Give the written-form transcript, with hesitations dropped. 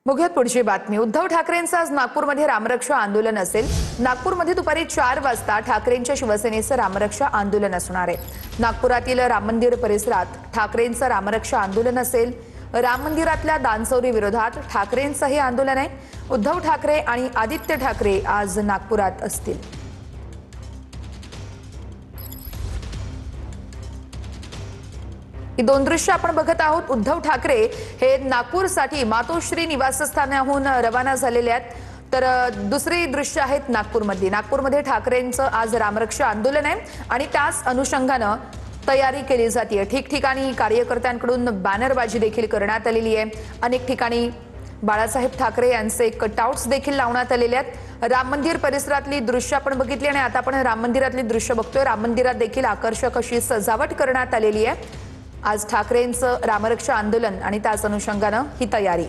बघूयात पुढची बातमी। उद्धव ठाकरेंचं आज नागपूरमध्ये रामरक्षा आंदोलन असेल। नागपूरमध्ये दुपारी 4 वाजता ठाकरेंच्या शिवसेनेचं रामरक्षा आंदोलन असणार आहे। नागपुरातील राम मंदिर परिसरात ठाकरेंचं रामरक्षा आंदोलन असेल। राम मंदिरातल्या दानचौरी विरोधात ठाकरेंचं हे आंदोलन आहे। उद्धव ठाकरे आणि आदित्य ठाकरे आज नागपुरात असतील। ही दोन दृश्य आपण बघत आहोत। उद्धव ठाकरे हे नागपूरसाठी मातोश्री निवासस्थानाहून रवाना झालेले आहेत, तर दुसरी दृश्य आहेत नागपूरमध्ये। नागपूरमध्ये ठाकरेंचं आज रामरक्षा आंदोलन आहे आणि त्याच अनुषंगाने तयारी केली जाते। ठिकठिकाणी कार्यकर्त्यांकडून बॅनरबाजी देखील करण्यात आलेली आहे। अनेक ठिकाणी बाळासाहेब ठाकरे यांचे कटआउट्स देखील लावण्यात आलेले आहेत। राम मंदिर परिसरातली दृश्य आपण बघितली आणि आता आपण राम मंदिरातली दृश्य बघतोय। राम मंदिरात देखील आकर्षक अशी सजावट करण्यात आलेली आहे। आज ठाकरेंचं रामरक्षा आंदोलन आणि त्याच अनुषंगाने ही तयारी।